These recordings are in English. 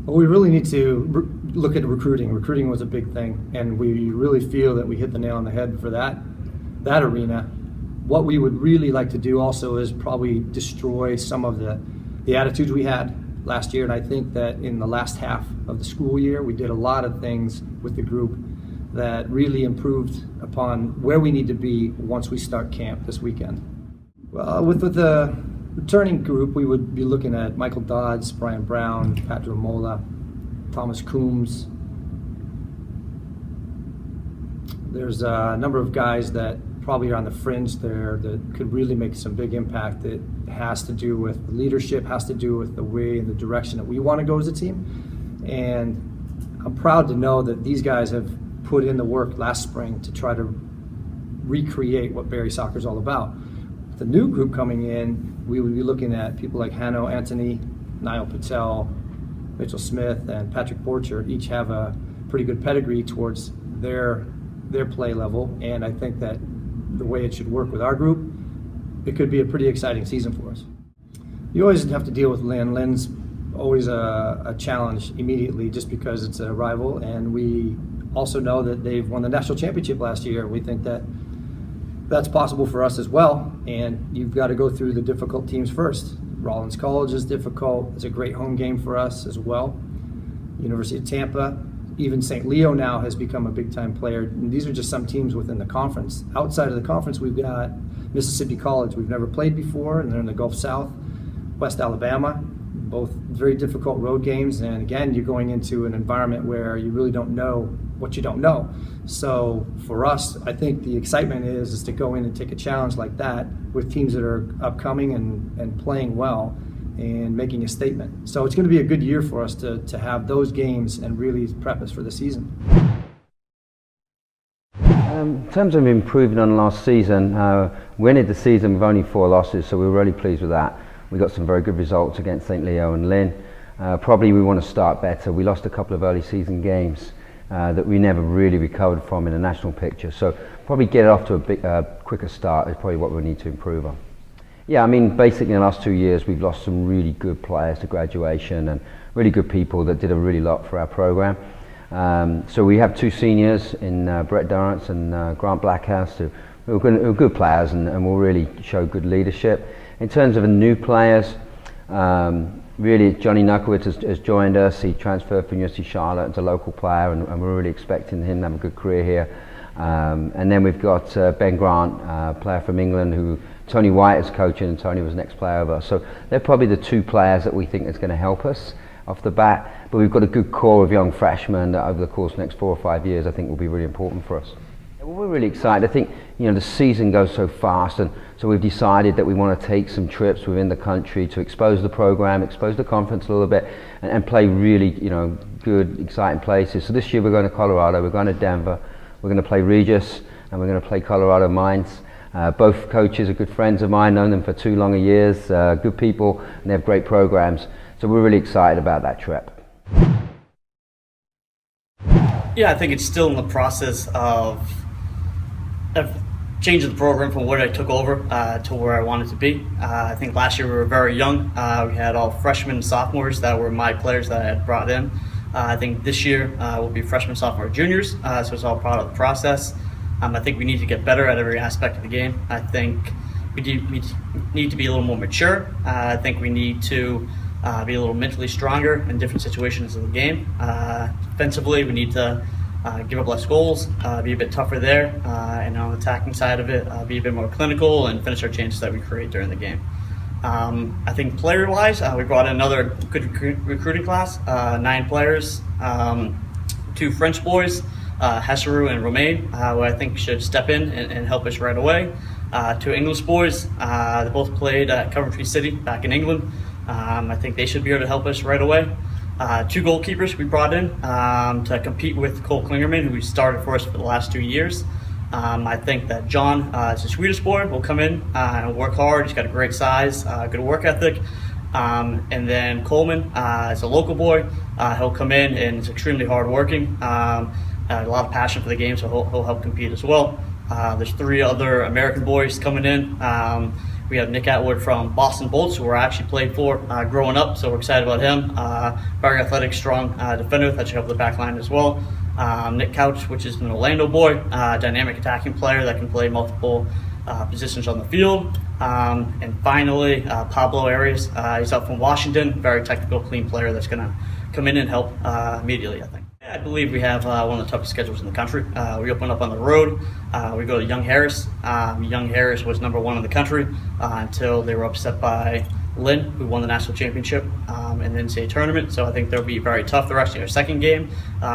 Well, we really need to look at recruiting. Recruiting was a big thing, and we really feel that we hit the nail on the head for that arena. What we would really like to do also is probably destroy some of the attitudes we had last year, and I think that in the last half of the school year, we did a lot of things with the group that really improved upon where we need to be once we start camp this weekend. Well, with the returning group, we would be looking at Michael Dodds, Brian Brown, Pat Mola, Thomas Coombs. There's a number of guys that probably are on the fringe there that could really make some big impact. It has to do with leadership, has to do with the way and the direction that we want to go as a team. And I'm proud to know that these guys have put in the work last spring to try to recreate what Barrie soccer is all about. The new group coming in, we would be looking at people like Hanno Anthony, Niall Patel, Mitchell Smith, and Patrick Borcher. Each have a pretty good pedigree towards their play level, and I think that the way it should work with our group, it could be a pretty exciting season for us. You always have to deal with Lynn. Lynn's always a challenge immediately just because it's a rival, and we also know that they've won the national championship last year. We think that that's possible for us as well, and you've got to go through the difficult teams first. Rollins College is difficult. It's a great home game for us as well. University of Tampa, even St. Leo now has become a big-time player. And these are just some teams within the conference. Outside of the conference, we've got Mississippi College. We've never played before, and they're in the Gulf South. West Alabama, both very difficult road games. And again, you're going into an environment where you really don't know what you don't know. So for us, I think the excitement is to go in and take a challenge like that with teams that are upcoming and playing well and making a statement. So it's going to be a good year for us to have those games and really prep us for the season. In terms of improving on last season, we ended the season with only 4 losses, so we were really pleased with that. We got some very good results against St. Leo and Lynn. Probably we want to start better. We lost a couple of early season games that we never really recovered from in the national picture. So probably get it off to a bit quicker start is probably what we need to improve on. Yeah, I mean, basically in the last 2 years we've lost some really good players to graduation and really good people that did a really lot for our program. So we have 2 seniors in Brett Durrance and Grant Blackhouse who are good players and will really show good leadership. In terms of the new players, really Johnny Knuckowitz has joined us. He transferred from University of Charlotte as a local player, and we're really expecting him to have a good career here. And then we've got Ben Grant, player from England, who Tony White is coaching, and Tony was next player over. So they're probably the 2 players that we think is going to help us off the bat. But we've got a good core of young freshmen that over the course of the next 4 or 5 years I think will be really important for us. Well, we're really excited. I think the season goes so fast, and so we've decided that we want to take some trips within the country to expose the program, expose the conference a little bit, and play really good, exciting places. So this year we're going to Colorado, we're going to Denver, we're going to play Regis, and we're going to play Colorado Mines. Both coaches are good friends of mine, known them for 2 long years, good people, and they have great programs. So we're really excited about that trip. Yeah, I think it's still in the process of changing the program from what I took over to where I wanted to be. I think last year we were very young. We had all freshmen and sophomores that were my players that I had brought in. I think this year will be freshmen, sophomore, juniors, so it's all part of the process. I think we need to get better at every aspect of the game. I think we need to be a little more mature. I think we need to be a little mentally stronger in different situations of the game. Defensively, we need to give up less goals, be a bit tougher there, and on the attacking side of it, be a bit more clinical and finish our chances that we create during the game. I think player-wise, we brought in another good recruiting class, 9 players, 2 French boys, Hesseru and Romain, who I think should step in and help us right away. 2 English boys, they both played at Coventry City back in England. I think they should be able to help us right away. 2 goalkeepers we brought in to compete with Cole Klingerman, who we started for us for the last 2 years. I think that John is a Swedish boy, will come in and work hard. He's got a great size, good work ethic. And then Coleman is a local boy. He'll come in and is extremely hardworking. A lot of passion for the game, so he'll help compete as well. There's 3 other American boys coming in. We have Nick Atwood from Boston Bolts, who I actually played for growing up, so we're excited about him. Very athletic, strong defender that should help the back line as well. Nick Couch, which is an Orlando boy, dynamic attacking player that can play multiple positions on the field. And finally, Pablo Arias. He's up from Washington, very technical, clean player that's going to come in and help immediately, I think. I believe we have one of the toughest schedules in the country. We open up on the road. We go to Young Harris. Young Harris was number 1 in the country until they were upset by Lynn, who won the national championship in the NCAA tournament. So I think they'll be very tough. They're actually our second game.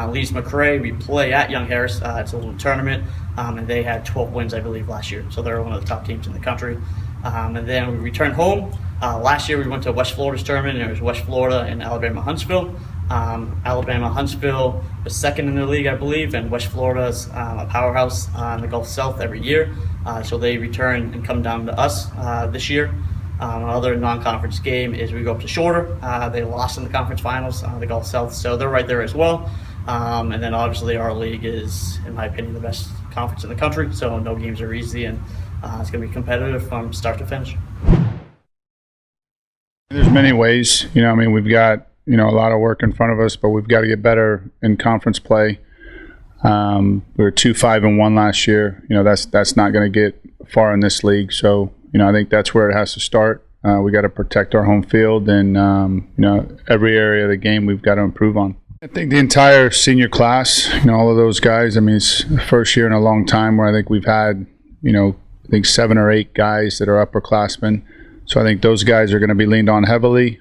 Leeds McCrath, we play at Young Harris. It's a little tournament, and they had 12 wins, I believe, last year. So they're one of the top teams in the country. And then we return home. Last year we went to West Florida's tournament, and it was West Florida and Alabama Huntsville. Alabama Huntsville was second in the league, I believe, and West Florida's a powerhouse in the Gulf South every year. So they return and come down to us this year. Another non-conference game is we go up to Shorter. They lost in the conference finals, the Gulf South, so they're right there as well. And then obviously our league is, in my opinion, the best conference in the country, so no games are easy, and it's going to be competitive from start to finish. There's many ways. We've got a lot of work in front of us, but we've got to get better in conference play. We were 2-5-1 last year. That's not going to get far in this league. So I think that's where it has to start. We got to protect our home field, and every area of the game we've got to improve on. I think the entire senior class, all of those guys. It's the first year in a long time where I think we've had, I think 7 or 8 guys that are upperclassmen. So I think those guys are going to be leaned on heavily.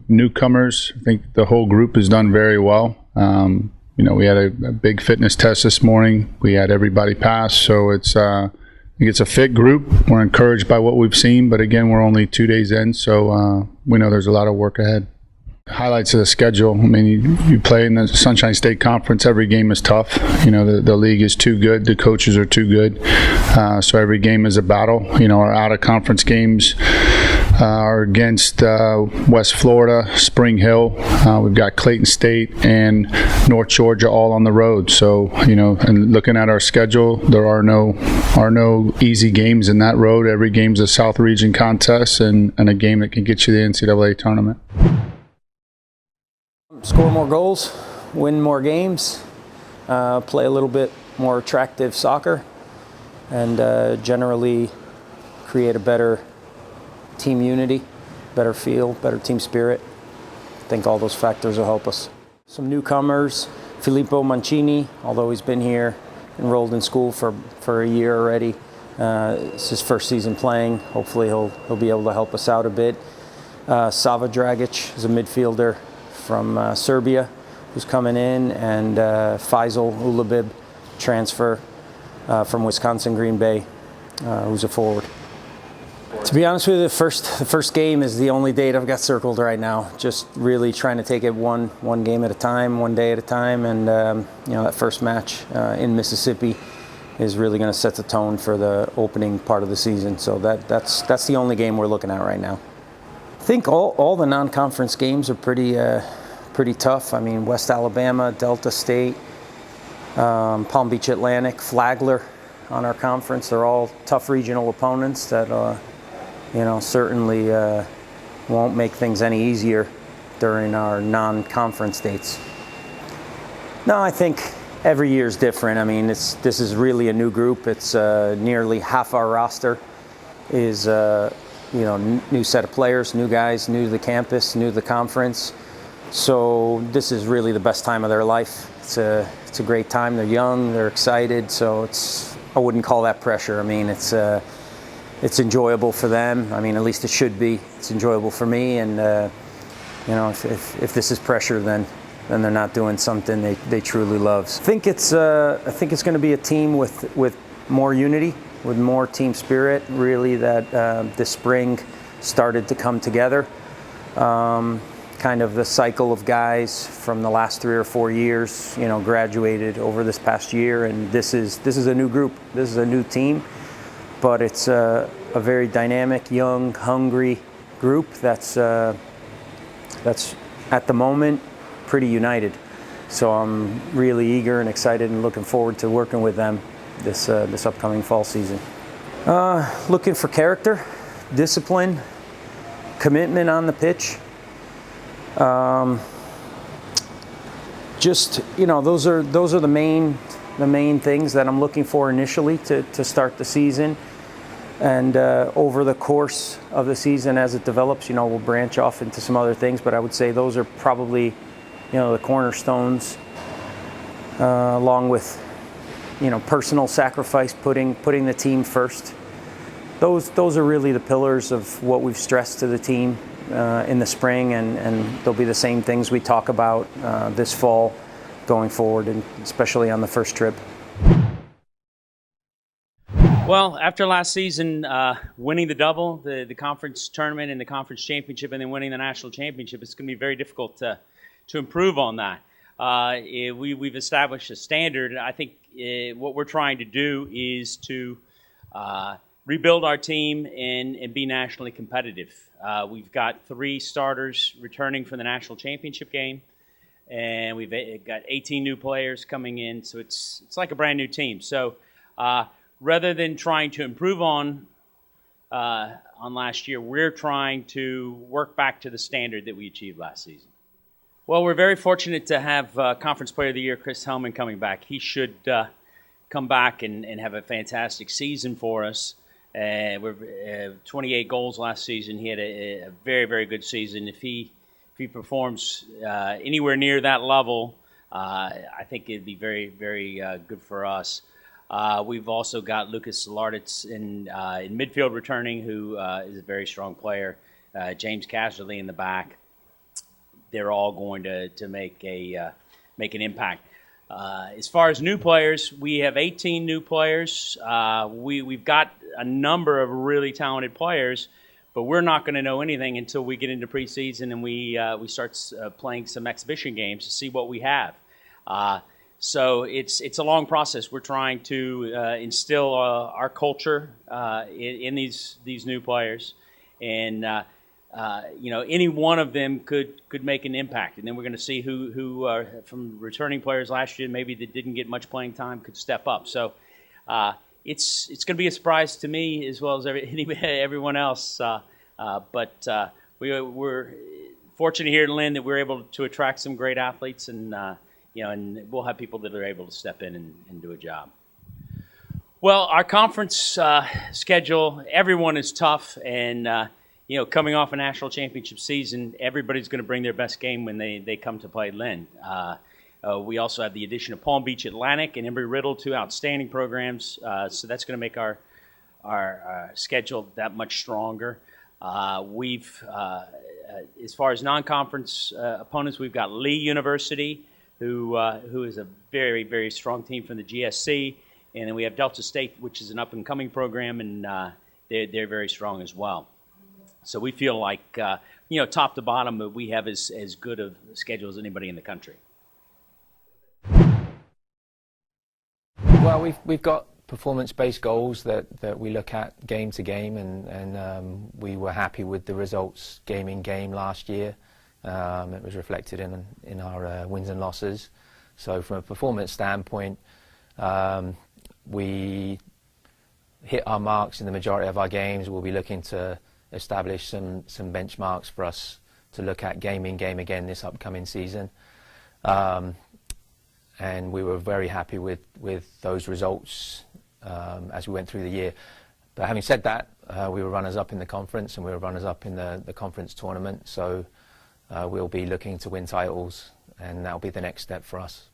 Newcomers, I think the whole group has done very well. We had a big fitness test this morning. We had everybody pass, so I think it's a fit group. We're encouraged by what we've seen, but again, we're only 2 days in, so we know there's a lot of work ahead. Highlights of the schedule. You play in the Sunshine State Conference. Every game is tough. The league is too good. The coaches are too good. So every game is a battle. Our out-of-conference games are against West Florida, Spring Hill. We've got Clayton State and North Georgia all on the road. So, and looking at our schedule, there are no easy games in that road. Every game's a South Region contest and a game that can get you the NCAA tournament. Score more goals, win more games, play a little bit more attractive soccer, and generally create a better team unity, better feel, better team spirit. I think all those factors will help us. Some newcomers, Filippo Mancini, although he's been here, enrolled in school for a year already. It's his first season playing. Hopefully he'll be able to help us out a bit. Sava Dragic is a midfielder from Serbia who's coming in, and Faisal Ulabib, transfer from Wisconsin Green Bay, who's a forward. To be honest with you, the first game is the only date I've got circled right now. Just really trying to take it one game at a time, one day at a time, and that first match in Mississippi is really going to set the tone for the opening part of the season. So that's the only game we're looking at right now. I think all the non-conference games are pretty tough. West Alabama, Delta State, Palm Beach Atlantic, Flagler on our conference. They're all tough regional opponents that certainly won't make things any easier during our non-conference dates. No, I think every year is different. This is really a new group. It's nearly half our roster is new set of players, new guys, new to the campus, new to the conference. So this is really the best time of their life. It's a great time. They're young, they're excited. So I wouldn't call that pressure. It's enjoyable for them. At least it should be. It's enjoyable for me. And if this is pressure, then they're not doing something they truly love. I think it's going to be a team with more unity, with more team spirit, really, that this spring started to come together. Kind of the cycle of guys from the last 3 or 4 years, graduated over this past year, and this is a new group. This is a new team, but it's a very dynamic, young, hungry group that's at the moment pretty united. So I'm really eager and excited and looking forward to working with them this upcoming fall season. Looking for character, discipline, commitment on the pitch. Just, those are the main things that I'm looking for initially to start the season. And over the course of the season, as it develops, we'll branch off into some other things. But I would say those are probably, the cornerstones, along with, personal sacrifice, putting the team first. Those are really the pillars of what we've stressed to the team in the spring, and they'll be the same things we talk about this fall going forward, and especially on the first trip. Well, after last season, winning the double, the conference tournament and the conference championship, and then winning the national championship, it's going to be very difficult to improve on that. We've established a standard. I think what we're trying to do is to rebuild our team and be nationally competitive. We've got 3 starters returning from the national championship game, and we've got 18 new players coming in, so it's like a brand new team. So rather than trying to improve on last year, we're trying to work back to the standard that we achieved last season. Well, we're very fortunate to have Conference Player of the Year Chris Hellman coming back. He should come back and have a fantastic season for us. We're 28 goals last season. He had a very, very good season. If he performs anywhere near that level, I think it'd be very, very good for us. We've also got Lucas Larditz in midfield returning, who is a very strong player. James Casserly in the back. They're all going to make an impact. As far as new players, we have 18 new players. We've got a number of really talented players, but we're not going to know anything until we get into preseason and we start playing some exhibition games to see what we have. So it's a long process. We're trying to instill our culture in these new players, and any one of them could make an impact. And then we're going to see who from returning players last year maybe that didn't get much playing time could step up. So it's going to be a surprise to me as well as everyone else. But we're fortunate here in Lynn that we're able to attract some great athletes, and and we'll have people that are able to step in and do a job. Well, our conference schedule, everyone is tough, and coming off a national championship season, everybody's going to bring their best game when they come to play Lynn. We also have the addition of Palm Beach Atlantic and Embry-Riddle, 2 outstanding programs, so that's going to make our schedule that much stronger. We've, as far as non-conference opponents, we've got Lee University, who is a very, very strong team from the GSC, and then we have Delta State, which is an up-and-coming program, and they're very strong as well. So we feel like, top to bottom, we have as good of a schedule as anybody in the country. Well, we've got performance-based goals that we look at game to game, and we were happy with the results game in game last year. It was reflected in our wins and losses. So from a performance standpoint, we hit our marks in the majority of our games. We'll be looking to establish some benchmarks for us to look at game in game again this upcoming season. And we were very happy with those results as we went through the year. But having said that, we were runners-up in the conference, and we were runners-up in the conference tournament. So we'll be looking to win titles, and that'll be the next step for us.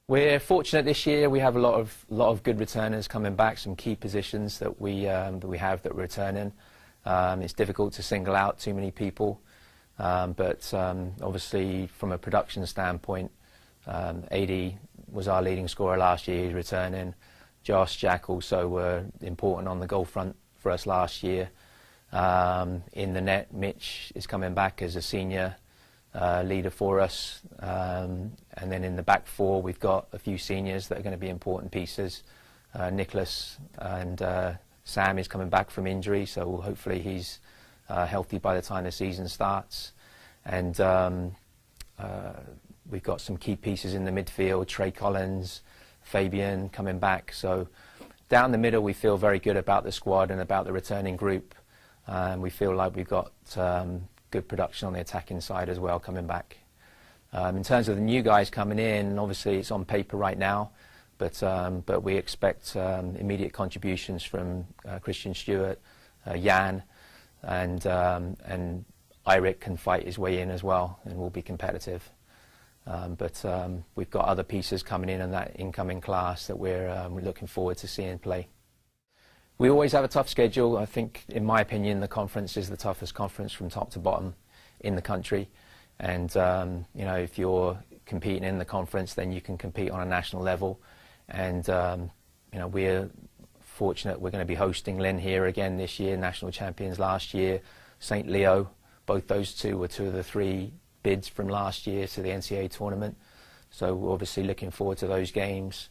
We're fortunate this year. We have a lot of good returners coming back, some key positions that we have that we're returning. It's difficult to single out too many people, but obviously from a production standpoint, AD was our leading scorer last year. He's returning. Josh, Jack also were important on the goal front for us last year. In the net, Mitch is coming back as a senior leader for us. And then in the back 4, we've got a few seniors that are going to be important pieces. Nicholas and Sam is coming back from injury, so hopefully he's healthy by the time the season starts. And we've got some key pieces in the midfield, Trey Collins, Fabian coming back. So down the middle, we feel very good about the squad and about the returning group. and we feel like we've got good production on the attacking side as well coming back. In terms of the new guys coming in, obviously it's on paper right now, but we expect immediate contributions from Cristian Stewart, Jan, and Eirik can fight his way in as well and will be competitive. But we've got other pieces coming in that incoming class that we're looking forward to seeing play. We always have a tough schedule. I think, in my opinion, the conference is the toughest conference from top to bottom in the country. And you know, if you're competing in the conference, then you can compete on a national level. And you know, we're fortunate we're going to be hosting Lynn here again this year, national champions last year. St. Leo, both those two were two of the three bids from last year to the NCAA tournament. So we're obviously looking forward to those games.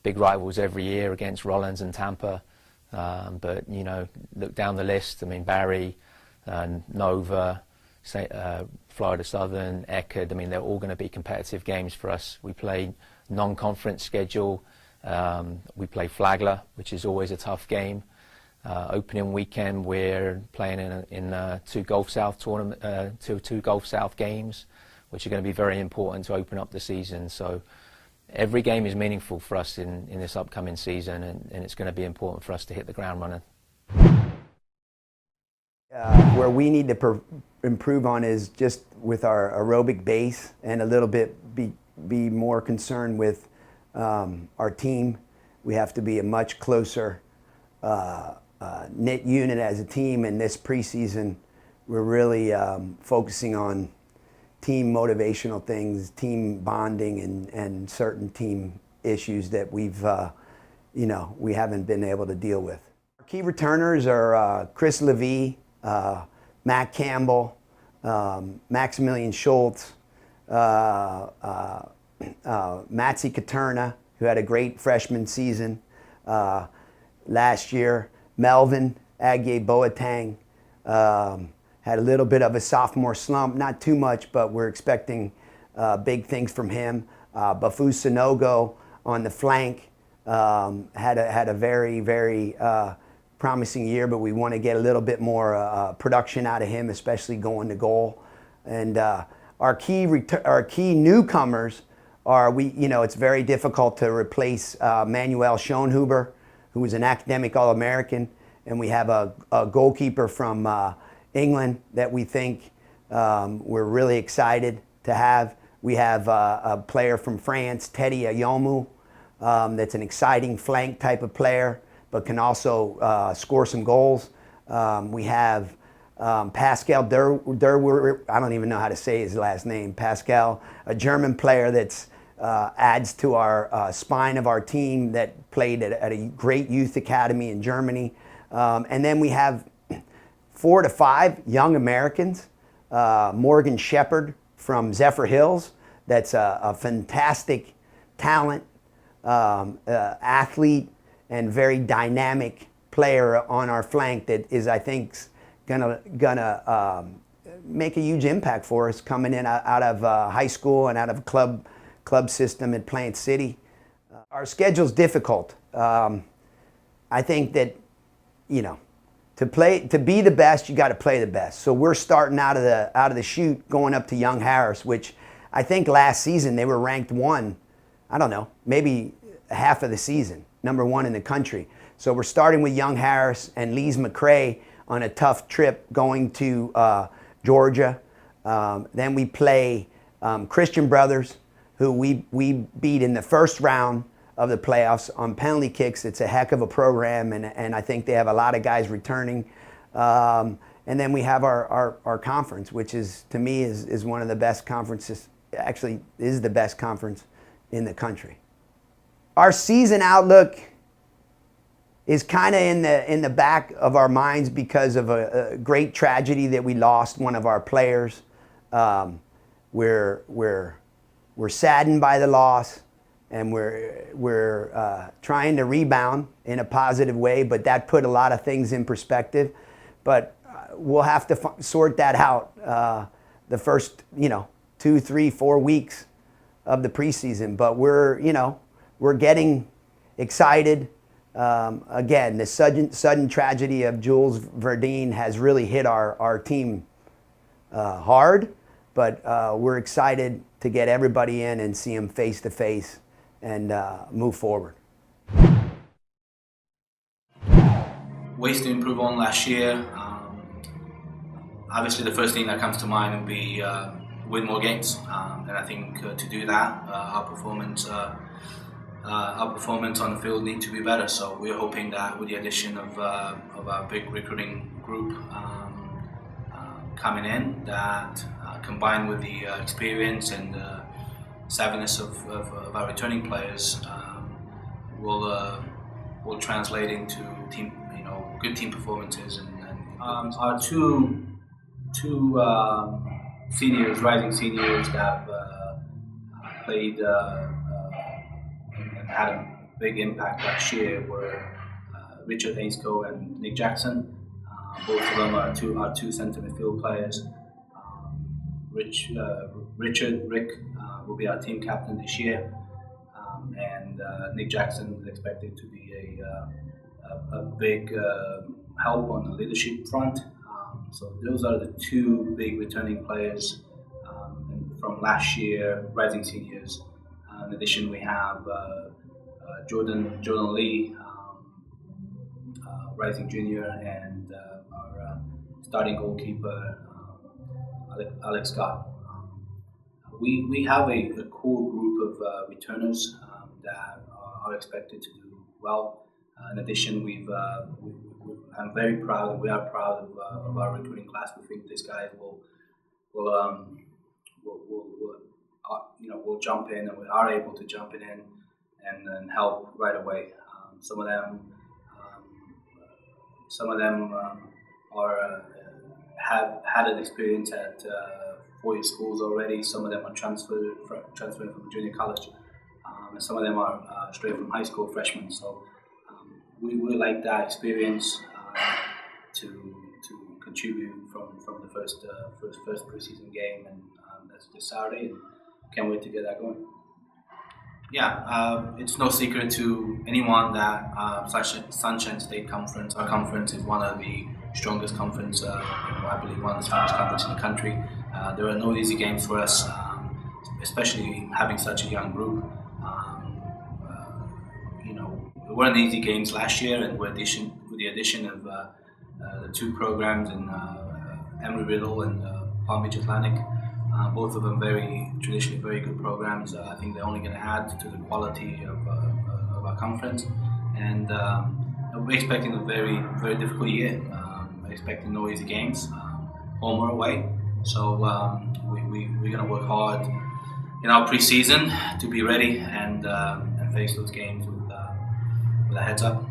Big rivals every year against Rollins and Tampa. But you know, look down the list. I mean, Barry, Nova, Florida Southern, Eckerd. I mean, they're all going to be competitive games for us. We play non-conference schedule. We play Flagler, which is always a tough game. Opening weekend, we're playing in two Gulf South tournament, two Gulf South games, which are going to be very important to open up the season. So every game is meaningful for us in this upcoming season, and it's going to be important for us to hit the ground running. Where we need to improve on is just with our aerobic base, and a little bit be more concerned with our team. We have to be a much closer knit unit as a team, and this preseason we're really focusing on team motivational things, team bonding, and certain team issues that we haven't been able to deal with. Our key returners are Chris Levy, Matt Campbell, Maximilian Schultz, Matsi Katerna, who had a great freshman season last year. Melvin Agye Boateng had a little bit of a sophomore slump, not too much, but we're expecting big things from him. Bafu Sanogo on the flank had a very, very promising year, but we want to get a little bit more production out of him, especially going to goal. And our key newcomers are, it's very difficult to replace Manuel Schoenhuber, who was an academic All-American, and we have a goalkeeper from England that we think we're really excited to have. We have a player from France, Teddy Ayomu, that's an exciting flank type of player, but can also score some goals. We have Pascal Derwer, I don't even know how to say his last name, Pascal, a German player that's adds to our spine of our team, that played at a great youth academy in Germany. And then we have 4 to 5 young Americans. Morgan Shepard from Zephyr Hills, that's a fantastic talent, athlete, and very dynamic player on our flank that is, I think, gonna make a huge impact for us coming in out of high school and out of club system at Plant City. Our schedule's difficult. I think that, to be the best, you got to play the best. So we're starting out of the chute, going up to Young Harris, which I think last season they were ranked 1. I don't know, maybe half of the season, number 1 in the country. So we're starting with Young Harris and Lee's McCrath on a tough trip going to Georgia. Then we play Christian Brothers, who we beat in the first round of the playoffs on penalty kicks. It's a heck of a program, and I think they have a lot of guys returning. And then we have our conference, which is, to me, is one of the best conferences. Actually, is the best conference in the country. Our season outlook is kind of in the back of our minds because of a great tragedy that we lost one of our players. We're saddened by the loss, and we're trying to rebound in a positive way, but that put a lot of things in perspective. But we'll have to sort that out the first 2, 3, 4 weeks of the preseason. But we're getting excited. Again, the sudden tragedy of Jules Verdine has really hit our team hard, but we're excited to get everybody in and see them face to face and move forward. Ways to improve on last year. Obviously, the first thing that comes to mind would be win more games, and I think to do that, our performance on the field needs to be better. So we're hoping that with the addition of our big recruiting group coming in, that combined with the experience and savviness of our returning players, will translate into good team performances. And our two seniors, rising seniors that have played and had a big impact last year were Richard Ainscoe and Nick Jackson. Both of them are two centre midfield players. Rick will be our team captain this year, and Nick Jackson is expected to be a big help on the leadership front. So those are the two big returning players from last year, rising seniors. In addition, we have Jordan Lee, rising junior, and our starting goalkeeper, Alex Scott. We have a core group of returners that are expected to do well. In addition, I'm very proud, we are proud of our recruiting class. We think these guys will jump in, and we are able to jump in and help right away. Some of them have had an experience at 4-year schools already. Some of them are transferring from junior college, and some of them are straight from high school freshmen. So we would like that experience to contribute from the first preseason game, and that's this Saturday. And can't wait to get that going. Yeah, it's no secret to anyone that Sunshine State Conference, our conference, is one of the strongest conference. I believe one of the strongest conferences in the country. There are no easy games for us, especially having such a young group. There weren't easy games last year, and with the addition of the two programs in Embry-Riddle and Palm Beach Atlantic, both of them traditionally very good programs. I think they're only going to add to the quality of our conference, and we're expecting a very, very difficult year. We're expecting no easy games, home or away. So we're going to work hard in our preseason to be ready and face those games with a heads up.